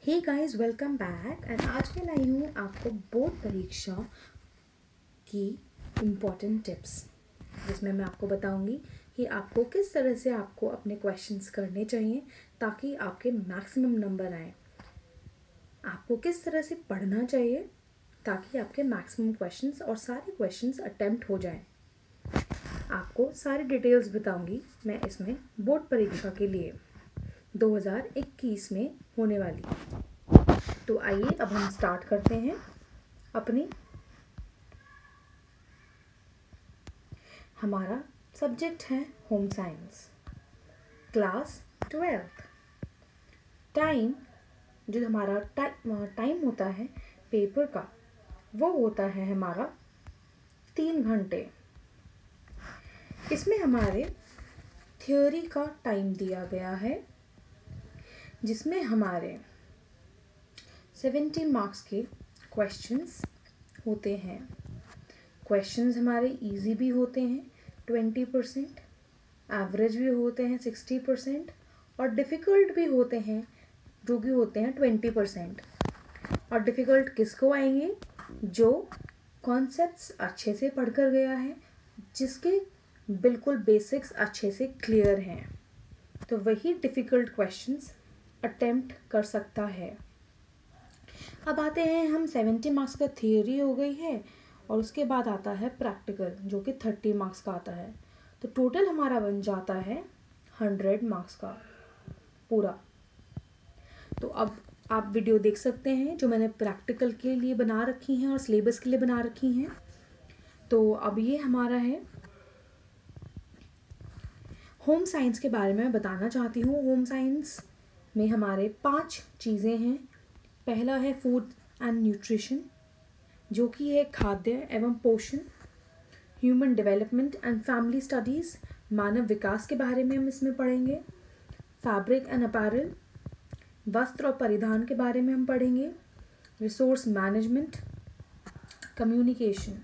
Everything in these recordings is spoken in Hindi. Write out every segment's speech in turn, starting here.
Hey guys, welcome back. And आज मैं लाई हूँ आपको बोर्ड परीक्षा की इम्पॉर्टेंट टिप्स, जिसमें मैं आपको बताऊंगी कि आपको किस तरह से आपको अपने क्वेश्चंस करने चाहिए ताकि आपके मैक्सिमम नंबर आए। आपको किस तरह से पढ़ना चाहिए ताकि आपके मैक्सिमम क्वेश्चंस और सारे क्वेश्चंस अटेम्प्ट हो जाएं। आपको सारी डिटेल्स बताऊंगी मैं इसमें बोर्ड परीक्षा के लिए 2021 में होने वाली। तो आइए अब हम स्टार्ट करते हैं अपनी। हमारा सब्जेक्ट है home science, class 12th। Time जो हमारा टाइम होता है पेपर का, वो होता है हमारा 3 घंटे। इसमें हमारे थ्योरी का टाइम दिया गया है, जिसमें हमारे 70 मार्क्स के क्वेश्चंस होते हैं। क्वेश्चंस हमारे इजी भी होते हैं 20%, एवरेज भी होते हैं 60% और डिफ़िकल्ट भी होते हैं जो कि होते हैं 20%। और डिफ़िकल्ट किसको आएंगे? जो कॉन्सेप्ट्स अच्छे से पढ़कर गया है, जिसके बिल्कुल बेसिक्स अच्छे से क्लियर हैं, तो वही डिफ़िकल्ट क्वेश्चंस अटेम्प्ट कर सकता है। अब आते हैं हम 70 मार्क्स का थियोरी हो गई है और उसके बाद आता है प्रैक्टिकल जो कि 30 मार्क्स का आता है। तो टोटल हमारा बन जाता है 100 मार्क्स का पूरा। तो अब आप वीडियो देख सकते हैं जो मैंने प्रैक्टिकल के लिए बना रखी हैं और सिलेबस के लिए बना रखी हैं। तो अब ये हमारा है होम साइंस के बारे में मैं बताना चाहती हूँ। होम साइंस में हमारे 5 चीज़ें हैं। पहला है फूड एंड न्यूट्रिशन, जो कि है खाद्य एवं पोषण। Human development and family studies, मानव विकास के बारे में हम इसमें पढ़ेंगे। फैब्रिक एंड अपैरल, वस्त्र और परिधान के बारे में हम पढ़ेंगे। रिसोर्स मैनेजमेंट, कम्युनिकेशन,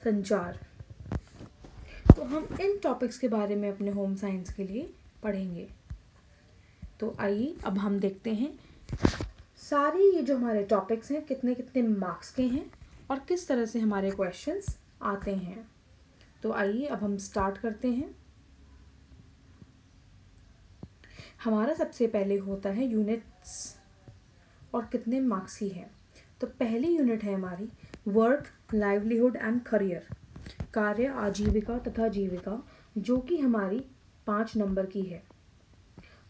संचार। तो हम इन टॉपिक्स के बारे में अपने होम साइंस के लिए पढ़ेंगे। तो आइए अब हम देखते हैं सारे ये जो हमारे टॉपिक्स हैं कितने कितने मार्क्स के हैं और किस तरह से हमारे क्वेश्चंस आते हैं। तो आइए अब हम स्टार्ट करते हैं। हमारा सबसे पहले होता है यूनिट्स और कितने मार्क्स की है। तो पहली यूनिट है हमारी वर्क, लाइवलीहुड एंड करियर, कार्य, आजीविका तथा जीविका, जो कि हमारी 5 नंबर की है।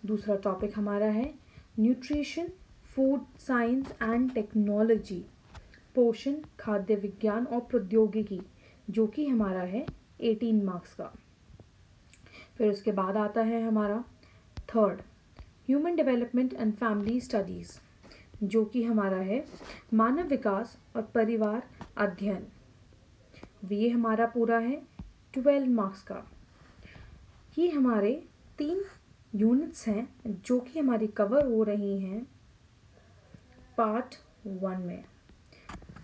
दूसरा टॉपिक हमारा है nutrition, food science and technology, पोषण, खाद्य विज्ञान और प्रौद्योगिकी, जो कि हमारा है 18 मार्क्स का। फिर उसके बाद आता है हमारा third human development and family studies, जो कि हमारा है मानव विकास और परिवार अध्ययन। ये हमारा पूरा है 12 मार्क्स का। ये हमारे 3 यूनिट्स हैं जो कि हमारी कवर हो रही हैं पार्ट 1 में।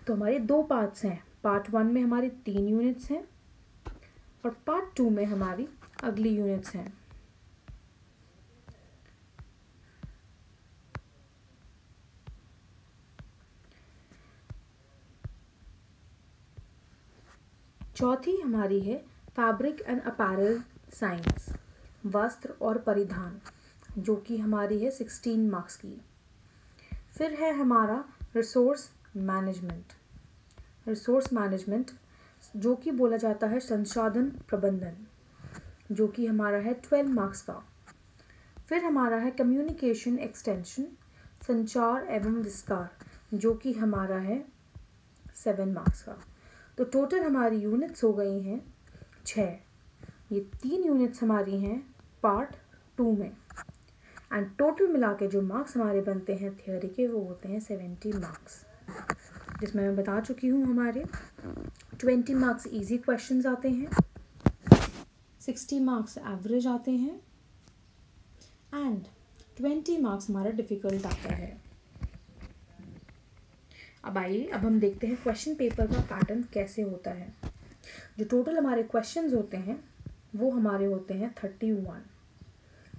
तो हमारे 2 पार्ट्स हैं। पार्ट 1 में हमारी 3 यूनिट्स हैं और पार्ट 2 में हमारी अगली यूनिट्स हैं। चौथी हमारी है फैब्रिक एंड अपैरल साइंस, वस्त्र और परिधान, जो कि हमारी है 16 मार्क्स की। फिर है हमारा रिसोर्स मैनेजमेंट। रिसोर्स मैनेजमेंट जो कि बोला जाता है संसाधन प्रबंधन, जो कि हमारा है 12 मार्क्स का। फिर हमारा है कम्युनिकेशन एक्सटेंशन, संचार एवं विस्तार, जो कि हमारा है 7 मार्क्स का। तो टोटल हमारी यूनिट्स हो गई हैं 6। ये 3 यूनिट्स हमारी हैं पार्ट 2 में। एंड टोटल मिला के जो मार्क्स हमारे बनते हैं थियोरी के, वो होते हैं 70 मार्क्स, जिसमें मैं बता चुकी हूँ हमारे 20 मार्क्स इजी क्वेश्चंस आते हैं, 60 मार्क्स एवरेज आते हैं एंड 20 मार्क्स हमारा डिफ़िकल्ट आता है। अब आइए अब हम देखते हैं क्वेश्चन पेपर का पैटर्न कैसे होता है। जो टोटल हमारे क्वेश्चंस होते हैं वो हमारे होते हैं 31।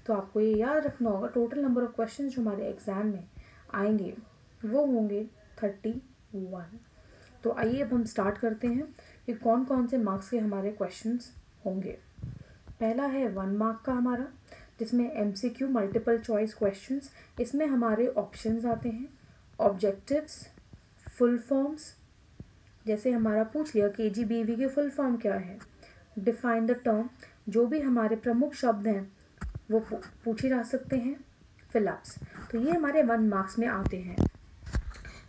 तो आपको ये याद रखना होगा टोटल नंबर ऑफ क्वेश्चंस जो हमारे एग्जाम में आएंगे वो होंगे 31। तो आइए अब हम स्टार्ट करते हैं कि कौन कौन से मार्क्स के हमारे क्वेश्चंस होंगे। पहला है 1 मार्क का हमारा, जिसमें MCQ मल्टीपल चॉइस क्वेश्चंस। इसमें हमारे ऑप्शंस आते हैं, ऑब्जेक्टिव्स, फुल फॉर्म्स, जैसे हमारा पूछ लिया KGBV के फुल फॉर्म क्या है, डिफाइन द टर्म, जो भी हमारे प्रमुख शब्द हैं वो पूछे जा सकते हैं, फिलअप्स। तो ये हमारे 1 मार्क्स में आते हैं।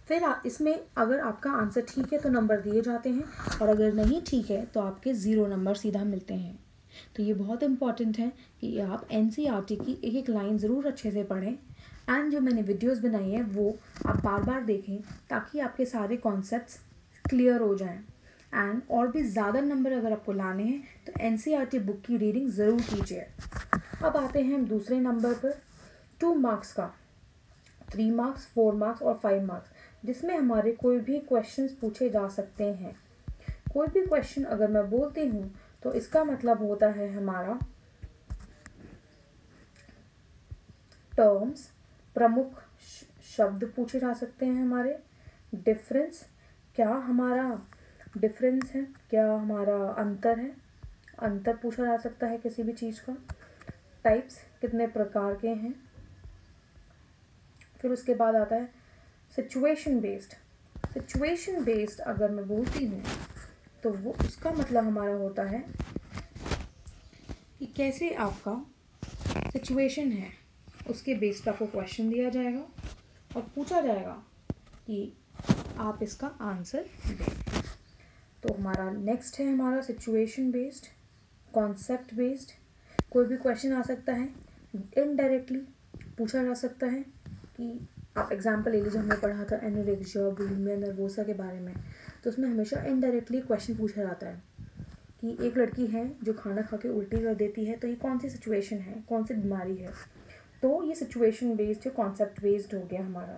फिर इसमें अगर आपका आंसर ठीक है तो नंबर दिए जाते हैं, और अगर नहीं ठीक है तो आपके 0 नंबर सीधा मिलते हैं। तो ये बहुत इंपॉर्टेंट है कि आप NCERT की एक एक लाइन ज़रूर अच्छे से पढ़ें, एंड जो मैंने वीडियोस बनाई हैं वो आप बार बार देखें ताकि आपके सारे कॉन्सेप्ट्स क्लियर हो जाएं। एंड और भी ज़्यादा नंबर अगर आपको लाने हैं तो NCERT बुक की रीडिंग ज़रूर कीजिए। अब आते हैं हम दूसरे नंबर पर, 2 मार्क्स का, 3 मार्क्स, 4 मार्क्स और 5 मार्क्स, जिसमें हमारे कोई भी क्वेश्चंस पूछे जा सकते हैं। कोई भी क्वेश्चन अगर मैं बोलती हूँ तो इसका मतलब होता है हमारा टर्म्स, प्रमुख शब्द पूछे जा सकते हैं हमारे, डिफरेंस, क्या हमारा डिफरेंस है, क्या हमारा अंतर है, अंतर पूछा जा सकता है किसी भी चीज़ का, टाइप्स, कितने प्रकार के हैं। फिर उसके बाद आता है सिचुएशन बेस्ड। सिचुएशन बेस्ड अगर मैं बोलती हूँ तो वो उसका मतलब हमारा होता है कि कैसे आपका सिचुएशन है उसके बेस पर आपको क्वेश्चन दिया जाएगा और पूछा जाएगा कि आप इसका आंसर दें। तो हमारा नेक्स्ट है हमारा सिचुएशन बेस्ड, कॉन्सेप्ट बेस्ड। कोई भी क्वेश्चन आ सकता है, इनडायरेक्टली पूछा जा सकता है कि आप एग्जाम्पल ले लीजिए, हमने पढ़ा था एनोरेक्सिया, बुलिमिया, नर्वोसा के बारे में। तो उसमें हमेशा इनडायरेक्टली क्वेश्चन पूछा जाता है कि एक लड़की है जो खाना खा के उल्टी कर देती है, तो ये कौन सी सिचुएशन है, कौन सी बीमारी है। तो ये सिचुएशन बेस्ड या कॉन्सेप्ट बेस्ड हो गया हमारा,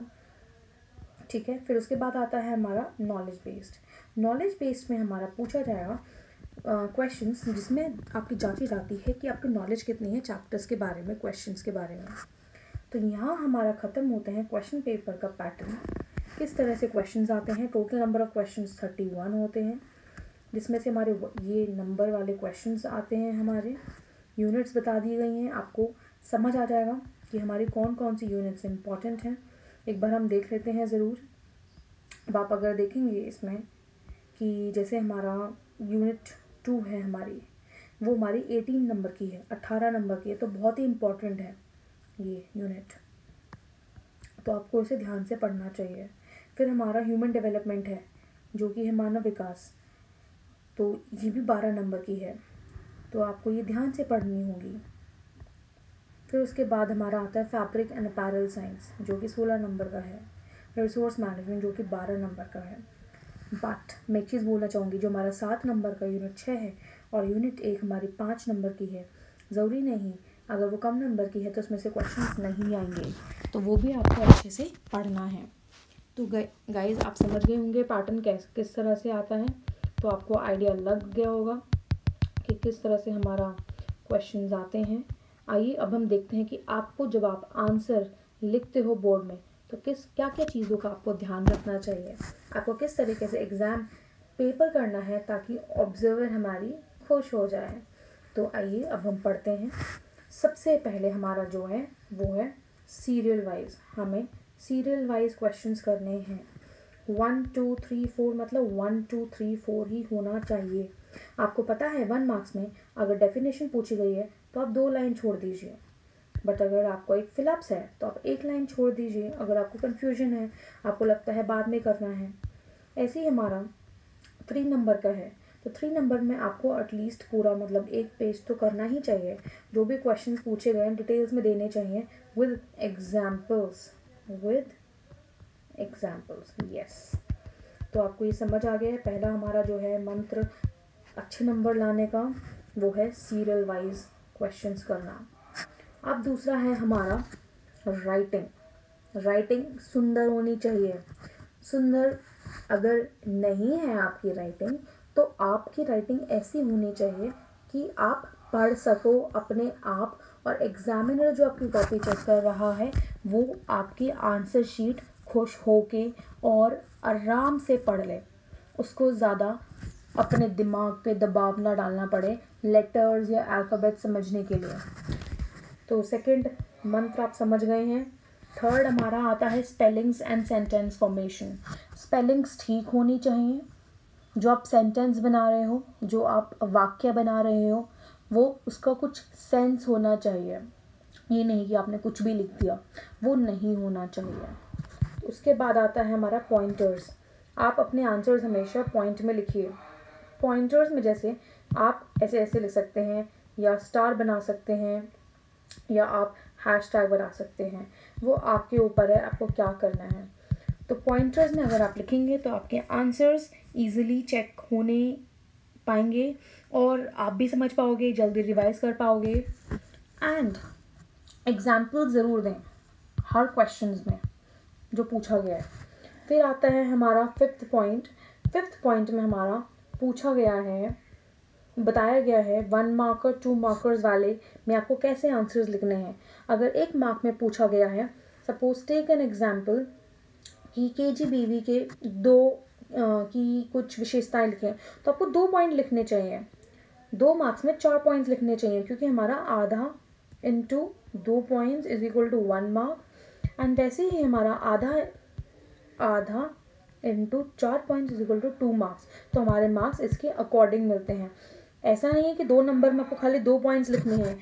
ठीक है। फिर उसके बाद आता है हमारा नॉलेज बेस्ड। नॉलेज बेस्ड में हमारा पूछा जाएगा क्वेश्चंस जिसमें आपकी जांची जाती है कि आपकी नॉलेज कितनी है चैप्टर्स के बारे में, क्वेश्चंस के बारे में। तो यहाँ हमारा ख़त्म होते हैं क्वेश्चन पेपर का पैटर्न, किस तरह से क्वेश्चंस आते हैं। टोटल नंबर ऑफ़ क्वेश्चंस 31 होते हैं, जिसमें से हमारे ये नंबर वाले क्वेश्चंस आते हैं। हमारे यूनिट्स बता दी गई हैं, आपको समझ आ जाएगा कि हमारी कौन कौन सी यूनिट्स इंपॉर्टेंट हैं। एक बार हम देख लेते हैं ज़रूर। अब आप अगर देखेंगे इसमें कि जैसे हमारा यूनिट 2 है हमारी, वो हमारी 18 नंबर की है, 18 नंबर की है, तो बहुत ही इम्पॉर्टेंट है ये यूनिट, तो आपको इसे ध्यान से पढ़ना चाहिए। फिर हमारा ह्यूमन डेवलपमेंट है जो कि है मानव विकास, तो ये भी 12 नंबर की है, तो आपको ये ध्यान से पढ़नी होगी। फिर उसके बाद हमारा आता है फैब्रिक एंड अपैरल साइंस जो कि 16 नंबर का है, रिसोर्स मैनेजमेंट जो कि 12 नंबर का है। बट मैं एक चीज़ बोलना चाहूँगी, जो हमारा 7 नंबर का यूनिट 6 है और यूनिट 1 हमारी 5 नंबर की है, ज़रूरी नहीं अगर वो कम नंबर की है तो उसमें से क्वेश्चंस नहीं आएंगे, तो वो भी आपको अच्छे से पढ़ना है। तो गाइज आप समझ गए होंगे पैटर्न किस तरह से आता है, तो आपको आइडिया लग गया होगा कि किस तरह से हमारा क्वेश्चंस आते हैं। आइए अब हम देखते हैं कि आपको जब आप आंसर लिखते हो बोर्ड में तो क्या क्या चीज़ों का आपको ध्यान रखना चाहिए, आपको किस तरीके से एग्ज़ाम पेपर करना है ताकि ऑब्जर्वर हमारी खुश हो जाए। तो आइए अब हम पढ़ते हैं। सबसे पहले हमारा जो है वो है सीरियल वाइज, हमें सीरियल वाइज क्वेश्चंस करने हैं। 1 2 3 4 मतलब 1 2 3 4 ही होना चाहिए। आपको पता है 1 मार्क्स में अगर डेफिनेशन पूछी गई है तो आप 2 लाइन छोड़ दीजिए, बट अगर आपको एक फिलअप्स है तो आप 1 लाइन छोड़ दीजिए। अगर आपको कन्फ्यूजन है, आपको लगता है बाद में करना है, ऐसे ही हमारा 3 नंबर का है, तो 3 नंबर में आपको एटलीस्ट पूरा मतलब 1 पेज तो करना ही चाहिए। जो भी क्वेश्चंस पूछे गए हैं डिटेल्स में देने चाहिए विद एग्जाम्पल्स, यस। तो आपको ये समझ आ गया है। पहला हमारा जो है मंत्र अच्छे नंबर लाने का वो है सीरियल वाइज क्वेश्चंस करना। अब दूसरा है हमारा राइटिंग सुंदर होनी चाहिए। सुंदर अगर नहीं है आपकी राइटिंग तो आपकी राइटिंग ऐसी होनी चाहिए कि आप पढ़ सको अपने आप और एग्जामिनर जो आपकी कॉपी चेक कर रहा है वो आपकी आंसर शीट खुश होके और आराम से पढ़ ले, उसको ज़्यादा अपने दिमाग पे दबाव ना डालना पड़े लेटर्स या अल्फ़ाबेट समझने के लिए। तो सेकंड मंत्र आप समझ गए हैं। थर्ड हमारा आता है spellings and sentence formation. Spellings ठीक होनी चाहिए, जो आप सेंटेंस बना रहे हो, जो आप वाक्य बना रहे हो, वो उसका कुछ सेंस होना चाहिए। ये नहीं कि आपने कुछ भी लिख दिया, वो नहीं होना चाहिए। उसके बाद आता है हमारा पॉइंटर्स। आप अपने आंसर्स हमेशा पॉइंट में लिखिए। पॉइंटर्स में जैसे आप ऐसे ऐसे लिख सकते हैं, या स्टार बना सकते हैं, या आप हैशटैग बना सकते हैं, वो आपके ऊपर है आपको क्या करना है। तो पॉइंटर्स में अगर आप लिखेंगे तो आपके आंसर्स ईजिली चेक होने पाएंगे और आप भी समझ पाओगे, जल्दी रिवाइज कर पाओगे। एंड एग्जाम्पल ज़रूर दें हर क्वेश्चंस में जो पूछा गया है। फिर आता है हमारा फिफ्थ पॉइंट। फिफ्थ पॉइंट में हमारा पूछा गया है, बताया गया है 1 मार्कर 2 मार्कर्स वाले में आपको कैसे आंसर्स लिखने हैं। अगर 1 मार्क में पूछा गया है, सपोज टेक एन एग्जाम्पल कि KGBV के 2 की कुछ विशेषताएं लिखें, तो आपको 2 पॉइंट लिखने चाहिए। 2 मार्क्स में 4 पॉइंट्स लिखने चाहिए, क्योंकि हमारा आधा into 2 points is equal to 1 mark. And वैसे ही हमारा आधा into 4 points is equal to 2 marks. तो हमारे मार्क्स इसके अकॉर्डिंग मिलते हैं। ऐसा नहीं है कि 2 नंबर में आपको खाली 2 पॉइंट्स लिखने हैं,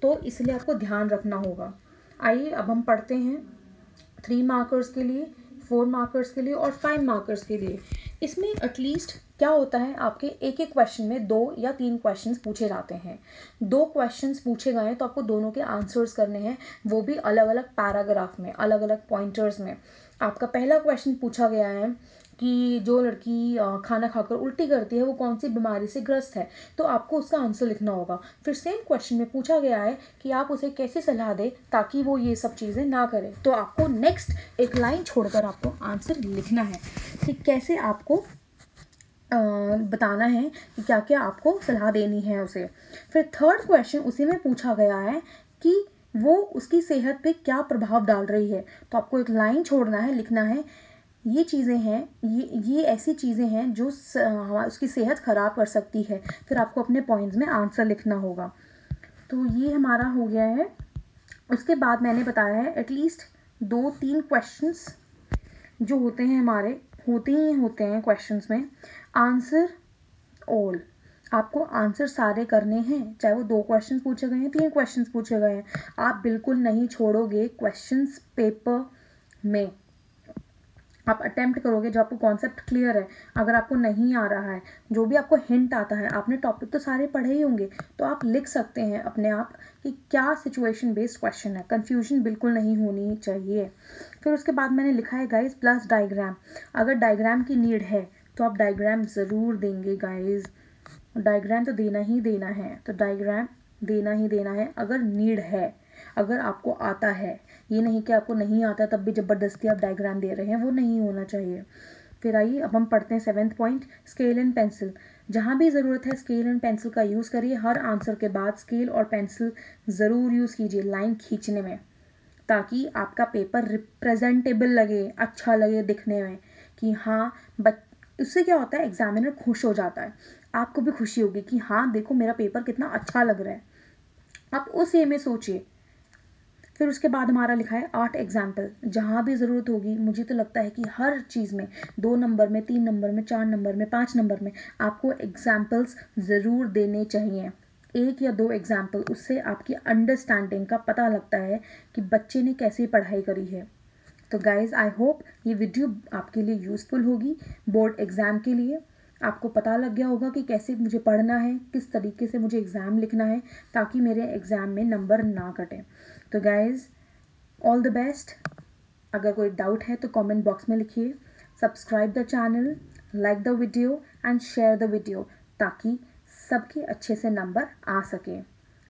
तो इसलिए आपको ध्यान रखना होगा। आइए अब हम पढ़ते हैं 3 मार्कर्स के लिए, 4 मार्कर्स के लिए और 5 मार्कर्स के लिए। इसमें एटलीस्ट क्या होता है, आपके एक एक क्वेश्चन में 2 या 3 क्वेश्चंस पूछे जाते हैं। 2 क्वेश्चंस पूछे गए तो आपको दोनों के आंसर्स करने हैं, वो भी अलग अलग पैराग्राफ में, अलग अलग पॉइंटर्स में। आपका पहला क्वेश्चन पूछा गया है कि जो लड़की खाना खाकर उल्टी करती है वो कौन सी बीमारी से ग्रस्त है, तो आपको उसका आंसर लिखना होगा। फिर सेम क्वेश्चन में पूछा गया है कि आप उसे कैसे सलाह दें ताकि वो ये सब चीज़ें ना करे, तो आपको नेक्स्ट एक लाइन छोड़कर आपको आंसर लिखना है कि कैसे आपको बताना है कि क्या क्या आपको सलाह देनी है उसे। फिर थर्ड क्वेश्चन उसी में पूछा गया है कि वो उसकी सेहत पे क्या प्रभाव डाल रही है, तो आपको एक लाइन छोड़ना है, लिखना है ये चीज़ें हैं, ये ऐसी चीज़ें हैं जो उसकी सेहत ख़राब कर सकती है। फिर आपको अपने पॉइंट्स में आंसर लिखना होगा। तो ये हमारा हो गया है। उसके बाद मैंने बताया है एटलीस्ट 2-3 क्वेश्चंस जो होते हैं हमारे, होते हैं क्वेश्चंस में आंसर ऑल। आपको आंसर सारे करने हैं, चाहे वो 2 क्वेश्चंस पूछे गए हैं, 3 क्वेश्चंस पूछे गए हैं, आप बिल्कुल नहीं छोड़ोगे क्वेश्चंस पेपर में। आप अटेम्प्ट करोगे, जो आपको कॉन्सेप्ट क्लियर है। अगर आपको नहीं आ रहा है, जो भी आपको हिंट आता है, आपने टॉपिक तो सारे पढ़े ही होंगे, तो आप लिख सकते हैं अपने आप कि क्या सिचुएशन बेस्ड क्वेश्चन है। कन्फ्यूजन बिल्कुल नहीं होनी चाहिए। फिर उसके बाद मैंने लिखा है गाइज प्लस डायग्राम। अगर डायग्राम की नीड है तो आप डायग्राम ज़रूर देंगे गाइज, डायग्राम तो देना ही देना है, तो डायग्राम देना ही देना है अगर नीड है, अगर आपको आता है। ये नहीं कि आपको नहीं आता तब भी ज़बरदस्ती आप डायग्राम दे रहे हैं, वो नहीं होना चाहिए। फिर आइए अब हम पढ़ते हैं 7th point, scale and pencil. जहाँ भी ज़रूरत है स्केल एंड पेंसिल का यूज़ करिए। हर आंसर के बाद स्केल और पेंसिल ज़रूर यूज़ कीजिए लाइन खींचने में, ताकि आपका पेपर रिप्रेजेंटेबल लगे, अच्छा लगे दिखने में कि हाँ उससे क्या होता है, एग्जामिनर खुश हो जाता है, आपको भी खुशी होगी कि हाँ देखो मेरा पेपर कितना अच्छा लग रहा है। आप उस वे में सोचिए। फिर उसके बाद हमारा लिखा है 8 एग्जाम्पल। जहाँ भी ज़रूरत होगी, मुझे तो लगता है कि हर चीज़ में 2 नंबर में, 3 नंबर में, 4 नंबर में, 5 नंबर में आपको एग्जाम्पल्स ज़रूर देने चाहिए। 1 या 2 एग्जाम्पल, उससे आपकी अंडरस्टैंडिंग का पता लगता है कि बच्चे ने कैसे पढ़ाई करी है। तो गाइज़ आई होप ये वीडियो आपके लिए यूज़फुल होगी बोर्ड एग्ज़ाम के लिए। आपको पता लग गया होगा कि कैसे मुझे पढ़ना है, किस तरीके से मुझे एग्ज़ाम लिखना है, ताकि मेरे एग्ज़ाम में नंबर ना कटें। तो गाइज़ ऑल द बेस्ट। अगर कोई डाउट है तो कमेंट बॉक्स में लिखिए। Subscribe the channel, like the video and share the video, ताकि सबके अच्छे से नंबर आ सके।